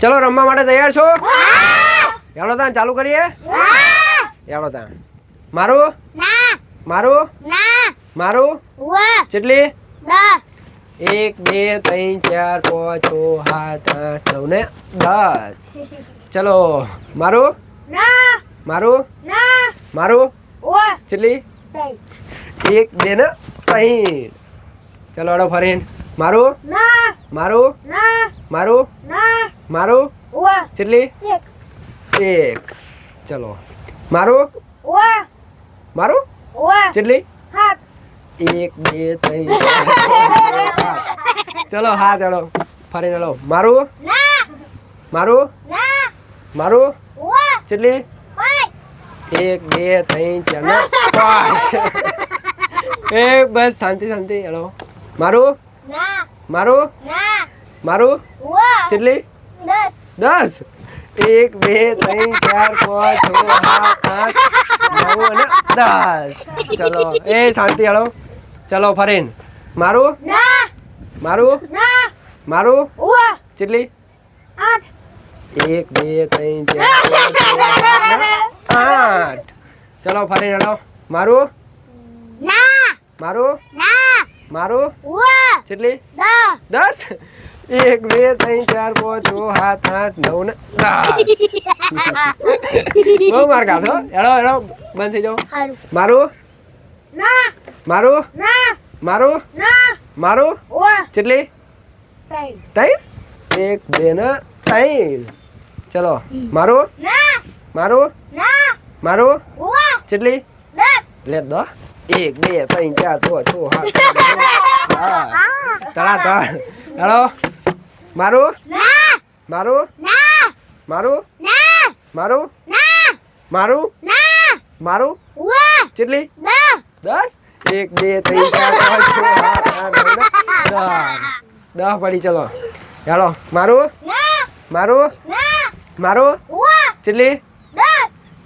ચલો રમવા માટે તૈયાર છો? હેડો તાન ચાલુ કરીએ. હેડો તાન. મારું મારું મારું કેટલી? 1 2 3 4 5 6 7 8 9 ને 10. ચલો મારું મારું મારું કેટલી? 1 2 ને 3. ચલો હેડો ફરીને મારું મારું મારું મારું કેટલી? 1. ચલો મારું મારું કેટલી? 1 2 3 ચલો હાથ હેડો ફરીને હેડો મારું મારું મારું કેટલી? 1 2 3 4 5. એ બસ શાંતિ શાંતિ હેડો મારું મારું મારું કેટલી? 10. 1 2 3 4 5 6 7 8 9 અને 10. ચલો એ શાંતિ હેડો ચલો ફરીને મારું મારું મારું કેટલી? 1 2 3 4 8. ચલો ફરીને હેડો મારું મારું મારું કેટલી? 10. 1 2 3 4 5 6 7 8 9 ને 10. બહુ માર કાઢો હેડો હેડો બંધ થઈ જાઓ. મારું મારું મારું મારું કેટલી? 3. 1 2 ને 3. ચલો મારું મારું મારું કેટલી? લે દો 1 2 3 4 5 6 7 તળા તળ હેલો મારું મારું મારું મારું મારું મારું કેટલી? 10. 1 2 3 4 5 6 7 8 9 10 પડી. ચલો હેલો મારું મારું મારું કેટલી?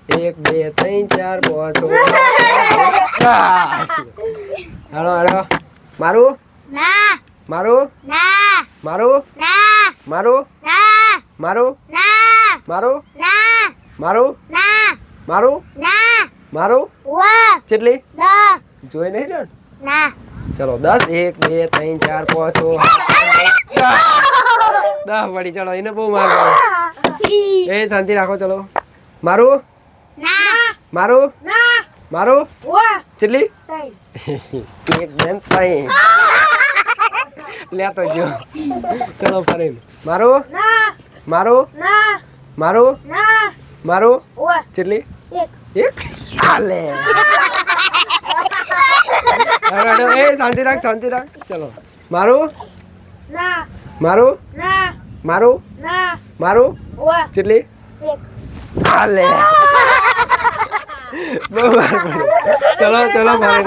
1 2 3 4 5 6 હેલો હેલો મારું મારું મારું મારું મારું મારું મારું મારું મારું કેટલી? જોઈ નહીં ને ચલો 10 1 2 3 4 5 6 10 પડી. ચલો એને બહુ માર એ શાંતિ રાખો. ચલો મારું મારું મારું કેટલી? 1 2 3 લેતો જો. ચલો ફરી મારું મારું મારું મારું કેટલી? 1. હાલે એ શાંતિ રાખ શાંતિ રાખ. ચલો મારું મારું મારું મારું કેટલી? હાલે બહુ વાર પડ્યો. ચલો ચલો ફરી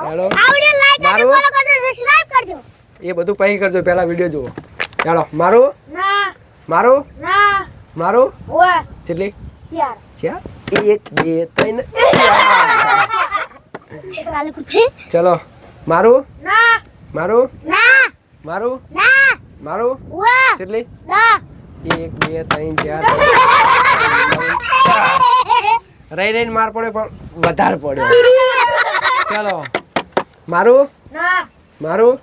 હેલો મારું એ બધું પછી કરજો પહેલા વિડીયો જુઓ. ચાલો મારું મારું મારું કેટલી? 4. 1 2 3 ચલો મારું મારું મારું મારું કેટલી? 1 2 3 4 રહી રહીને માર પડે પણ વધારે પડ્યો. ચાલો મારું મારું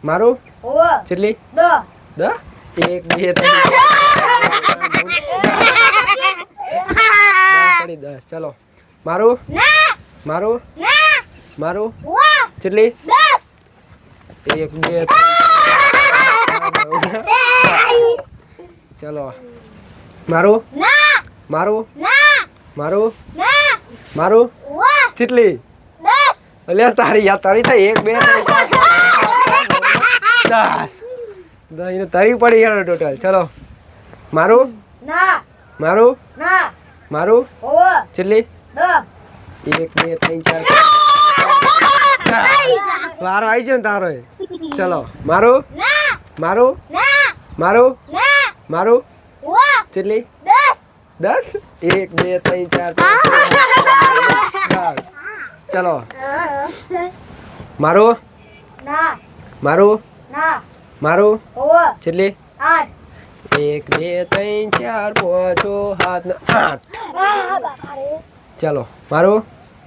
મારું કેટલી? 10. 1 2 3 10. ચલો મારું મારું મારું કેટલી? 1 2 ચલો મારું મારું મારું મારું કેટલી? અલ્યા તારી યાર તારી થાય 1 2 3 10 તારી પડી યાર ટોટલ. ચલો મારું મારું મારું કેટલી? 1 2 3 4 વારો આવી ગયો ને તારો. ચલો મારું મારું મારું મારું કેટલી? 10. 1 2 3 4 10. ચલો મારું મારું મારું કેટલી? 1 2 3 4 5 6 7 8 ચાલો મારું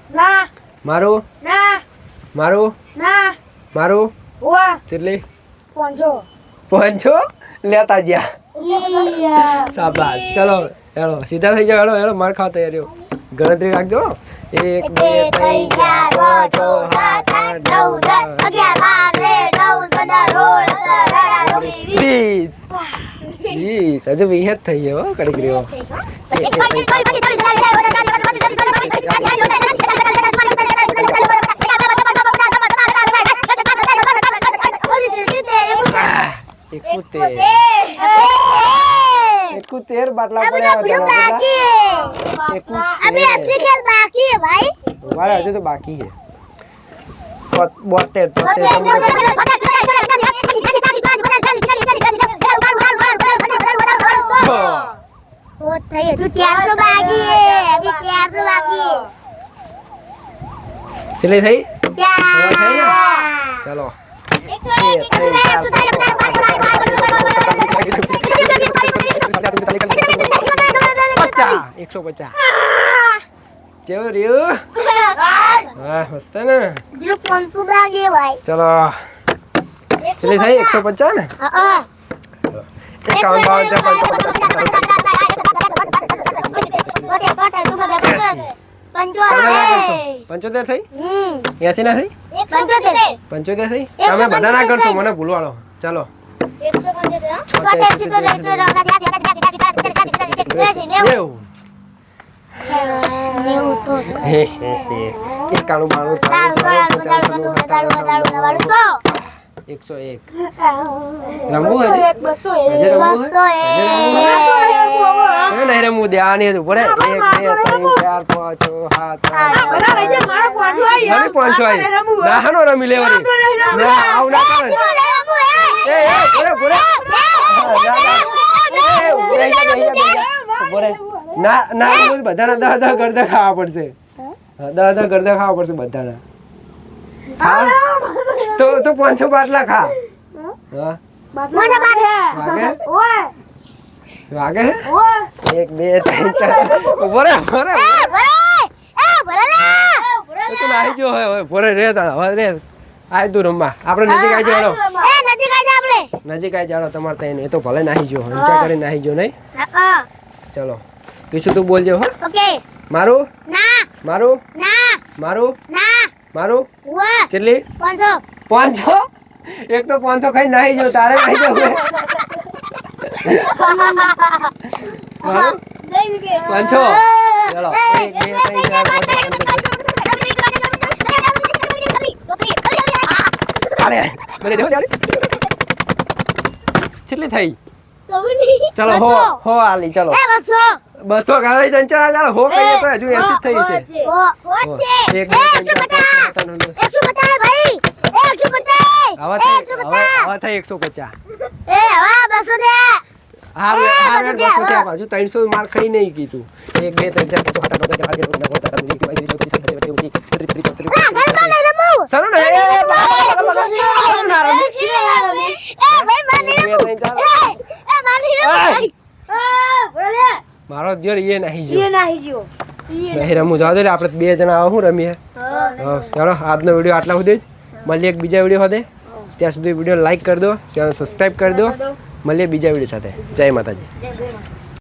ના મારું ના મારું ના મારું ઓવા કેટલી પોંજો પહોંચો લેતા જ્યાં શાબાશ ચલો હેલો સીધા થઈ જાઓ હેલો હેલો માર ખાવ તૈયારીઓ ગણતરી રાખજો 1 2 3 4 5 6 7 8 20 હજુ 20 જ થઈ ગયો કડીક રહ્યો तेर बाटला अभी असली खेल बाकी है भाई हमारा अजय तो बाकी है 72 वो થઈ તું 300 બાકી है अभी 300 बाकी है चले થઈ क्या चलो 150 चलो रियो हाँ मस्त है ना जो 500 बाकी है भाई चलो चले થઈ 150 ને हां एकाउंट पंचोतेर થઈ 80 ના થઈ 75 થઈ તમે બધા ના કરશો મને ભૂલવાળો ચાલો 101 રમવું હજી 200 નહીં રમવું દે આની હજુ પડે 1 2 3 4 5 6 7 ના હાનો રમી લેવાની ના આવ ના કરે ના ના બધાના 10 ગરદા ખાવા પડશે 10 ગરદા ખાવા પડશે બધાના ખા તો 500 બાટલા ખા હા વાગે 1 2 3 4 બોરે તો નાહી જો હોય બોરે રે તા હવે રે આય તું રમવા આપણે નજીક આવી જાડો નજીક આવી જાડો તમારે ત્યાં એ તો ભલે નાહી જો ઊંચા કરી નાહી જો નહીં ચલો કિશુ તું બોલજો હો ઓકે મારું ના મારું ના મારું ના મારું વાહ કેટલી 500 એક તો 500 ખાઈ નાહી જો તારે નાહી જો મારું 500 ચલો 1 2 3 4 અરે મને દેખો યાર કેટલી થઈ ચલો હો આલી ચલો 200 ગાઈ જંચા ચાલો હો કહીએ તો હજુ 80 થઈ છે એક 2 3 4 ભાઈ 150 હવે થઈ 150 એ હવે 200 દે હા 200 થયા હજુ 300 માર ખાઈ નહીં કીધું 1 2 3 4 સરો ને મારો દિયર એ નહીં જો નહીં રમવું જાવ દે આપણે બે જણા આવું રમીએ ચાલો આજનો વિડીયો આટલા સુધી જ મળીએ એક બીજા વિડીયો સાથે ત્યાં સુધી વિડીયો લાઈક કરી દો ચેનલ સબસ્ક્રાઈબ કરી દો મળીએ બીજા વિડીયો સાથે જય માતાજી